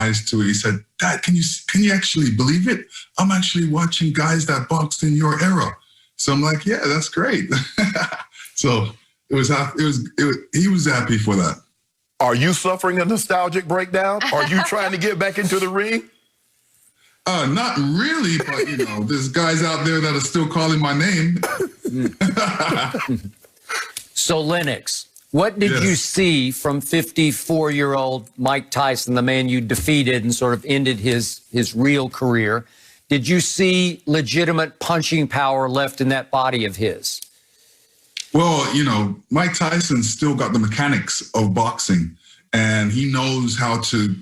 eyes to it. He said, "Dad, can you actually believe it? I'm actually watching guys that boxed in your era." So I'm like, "Yeah, that's great." So he was happy for that. Are you suffering a nostalgic breakdown? Are you trying to get back into the ring? Not really, but there's guys out there that are still calling my name. So Lennox, what did you see from 54-year-old Mike Tyson, the man you defeated and sort of ended his real career? Did you see legitimate punching power left in that body of his? Well, Mike Tyson still got the mechanics of boxing, and he knows how to,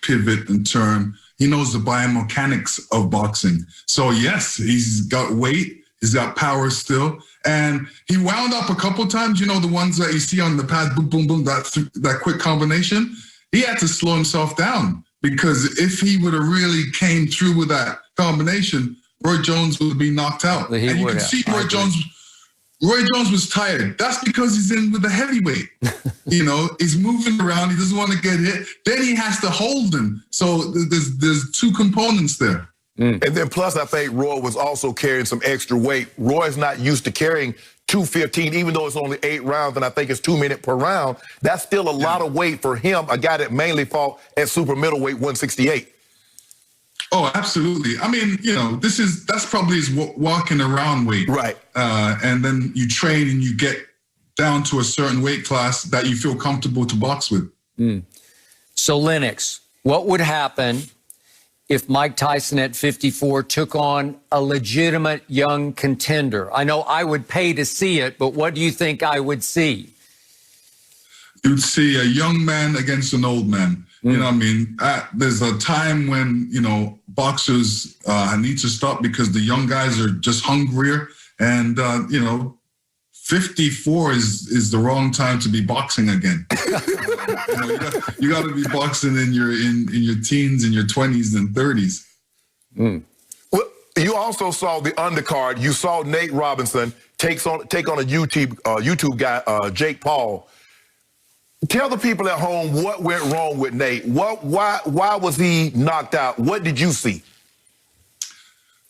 pivot and turn. He knows the biomechanics of boxing. So yes, he's got weight, he's got power still, and he wound up a couple times. The ones that you see on the pad, boom, boom, boom, that quick combination. He had to slow himself down, because if he would have really came through with that combination, Roy Jones would be knocked out. And you can see Roy Jones was tired. That's because he's in with the heavyweight. He's moving around. He doesn't want to get hit. Then he has to hold him. So there's two components there. And then plus, I think Roy was also carrying some extra weight. Roy's not used to carrying 215, even though it's only 8 rounds, and I think it's 2 minutes per round. That's still a lot of weight for him, a guy that mainly fought at super middleweight 168. Oh, absolutely. I mean, that's probably his walking around weight. Right. And then you train and you get down to a certain weight class that you feel comfortable to box with. So, Lennox, what would happen if Mike Tyson at 54 took on a legitimate young contender? I know I would pay to see it, but what do you think I would see? You'd see a young man against an old man. There's a time when, boxers need to stop because the young guys are just hungrier. And, 54 is the wrong time to be boxing again. You got to be boxing in your teens, in your 20s and 30s. Well, you also saw the undercard. You saw Nate Robinson take on a YouTube guy, Jake Paul. Tell the people at home what went wrong with Nate. Why was he knocked out? What did you see?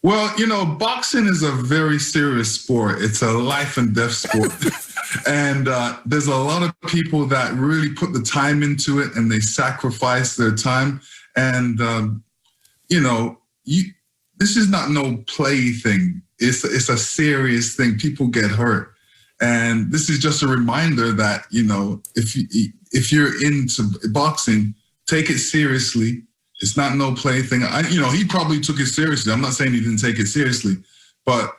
Well, boxing is a very serious sport. It's a life and death sport. And there's a lot of people that really put the time into it, and they sacrifice their time. And, this is not no play thing. It's a serious thing. People get hurt. And this is just a reminder that, if you're into boxing, take it seriously. It's not no play thing. He probably took it seriously. I'm not saying he didn't take it seriously, but,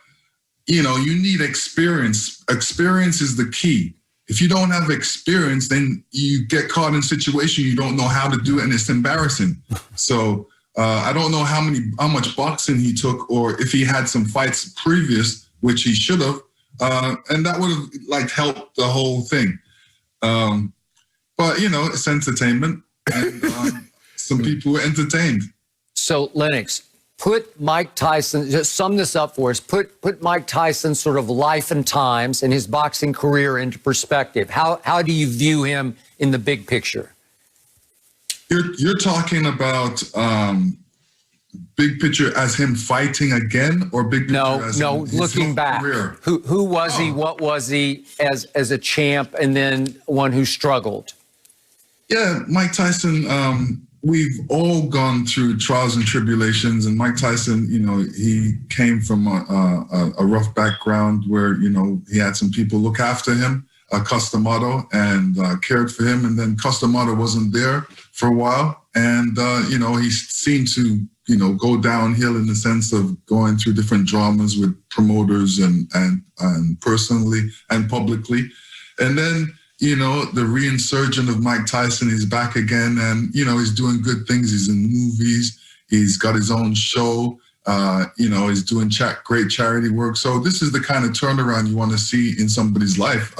you need experience. Experience is the key. If you don't have experience, then you get caught in a situation you don't know how to do it, and it's embarrassing. So I don't know how much boxing he took, or if he had some fights previous, which he should have. And that would have helped the whole thing. But it's entertainment, and some people were entertained. So Lennox, put Mike Tyson, just sum this up for us, put Mike Tyson's sort of life and times and his boxing career into perspective. How do you view him in the big picture? You're talking about big picture as him fighting again, or big picture as his looking back. Career? Who was he? What was he as a champ, and then one who struggled? Yeah, Mike Tyson. We've all gone through trials and tribulations, and Mike Tyson, he came from a rough background where he had some people look after him, Customato, and cared for him, and then Customato wasn't there for a while, and he seemed to go downhill in the sense of going through different dramas with promoters and personally and publicly. And then, the reinsurgent of Mike Tyson is back again, and, he's doing good things. He's in movies. He's got his own show. He's doing great charity work. So this is the kind of turnaround you want to see in somebody's life,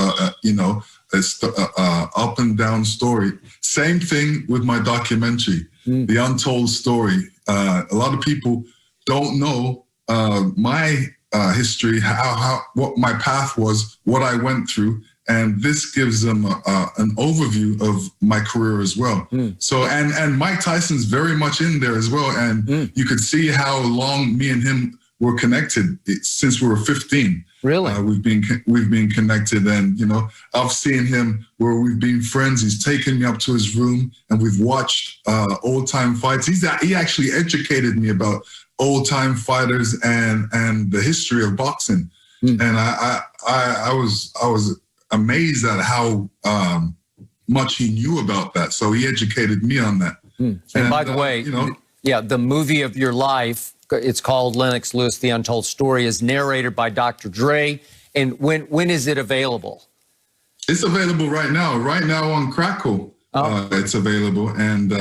it's up and down story. Same thing with my documentary, The Untold Story. A lot of people don't know my history, what my path was, what I went through. And this gives them an overview of my career as well. So, and Mike Tyson's very much in there as well. And you could see how long me and him were connected since we were 15. Really? We've been connected, and you know, I've seen him where we've been friends. He's taken me up to his room, and we've watched old time fights. He actually educated me about old time fighters and the history of boxing. And I was amazed at how much he knew about that. So he educated me on that. And by the way, you know, yeah, the movie of your life, it's called Lennox Lewis, The Untold Story, is narrated by Dr. Dre. And when is it available? It's available right now. Right now on Crackle, it's available. And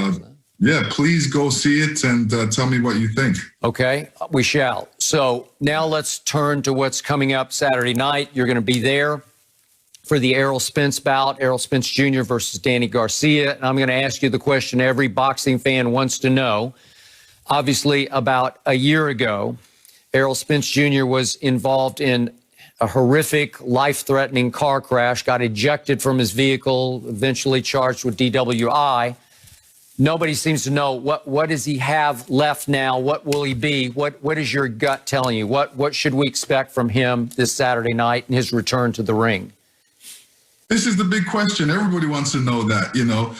yeah, please go see it and tell me what you think. Okay, we shall. So now let's turn to what's coming up Saturday night. You're going to be there for the Errol Spence bout, Errol Spence Jr. versus Danny Garcia. And I'm going to ask you the question every boxing fan wants to know. Obviously, about a year ago, Errol Spence Jr. was involved in a horrific, life-threatening car crash, got ejected from his vehicle, eventually charged with DWI. Nobody seems to know what does he have left now? What will he be? What is your gut telling you? What should we expect from him this Saturday night in his return to the ring? This is the big question. Everybody wants to know that, you know,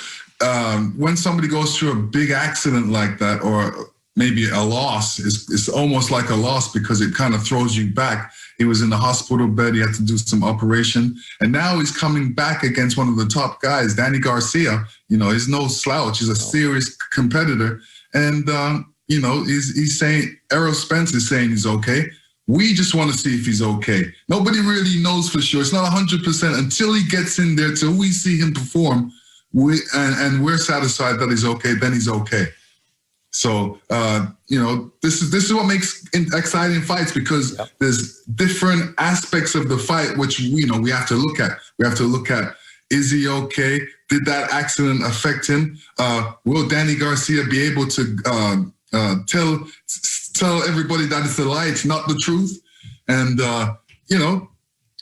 when somebody goes through a big accident like that, or maybe a loss, it's almost like a loss because it kind of throws you back. He was in the hospital bed. He had to do some operation. And now he's coming back against one of the top guys, Danny Garcia. You know, he's no slouch. He's a serious competitor. And, you know, he's saying, Errol Spence is saying he's okay. We just want to see if he's okay. Nobody really knows for sure. It's not 100% until he gets in there, till we see him perform. And we're satisfied that he's okay, then he's okay. So, you know, this is what makes exciting fights, because there's different aspects of the fight which, you know, we have to look at. We have to look at, is he okay? Did that accident affect him? Will Danny Garcia be able to tell everybody that it's a lie, it's not the truth? And, you know,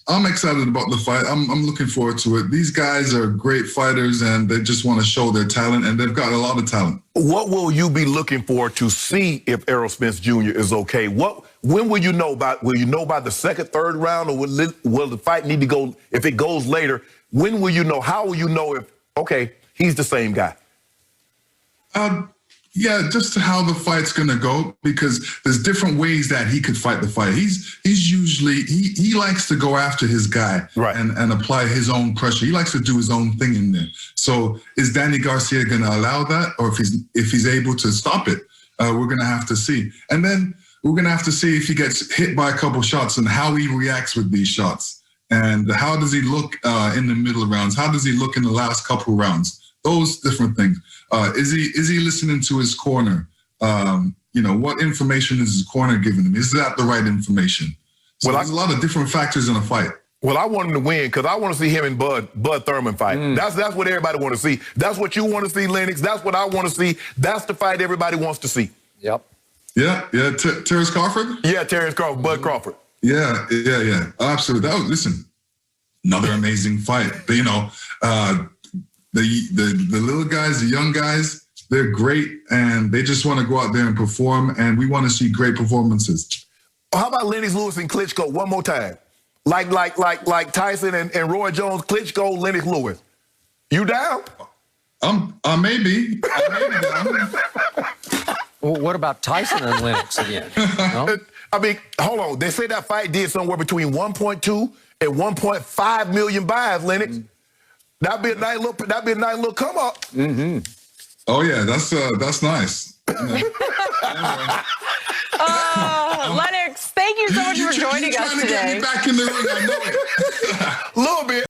I'm excited about the fight. I'm looking forward to it. These guys are great fighters, and they just want to show their talent, and they've got a lot of talent. What will you be looking for to see if Errol Spence Jr. is okay? When will you know will you know by the second, third round, or will the fight need to go, if it goes later, when will you know? How will you know if, okay, he's the same guy? Yeah, just how the fight's gonna go, because there's different ways that he could fight the fight. He's usually he likes to go after his guy, right, and apply his own pressure. He likes to do his own thing in there. So is Danny Garcia gonna allow that, or if he's able to stop it? We're gonna have to see, and then we're gonna have to see if he gets hit by a couple shots and how he reacts with these shots, and how does he look in the middle rounds? How does he look in the last couple rounds? Those different things. Is he listening to his corner? You know, what information is his corner giving him? Is that the right information? So there's a lot of different factors in a fight. Well, I want him to win because I want to see him and Bud Thurman fight. That's what everybody want to see. That's what you want to see, Lennox. That's what I want to see. That's the fight everybody wants to see. Yep. Yeah. Terrence Crawford? Yeah, Terrence Crawford, Bud Crawford. Yeah. Absolutely. Listen, another amazing fight. But, you know, the little guys, the young guys, they're great, and they just want to go out there and perform, and we want to see great performances. How about Lennox Lewis and Klitschko one more time? Like Tyson and Roy Jones, Klitschko, Lennox Lewis. You down? I may be down. Well, what about Tyson and Lennox again? No? I mean, hold on. They say that fight did somewhere between 1.2 and 1.5 million buys, Lennox. That'd be a nice little come up. Mm-hmm. Oh yeah, that's nice. Lennox, thank you so much for joining us today. Trying to get me back in the ring, I know it. A little bit.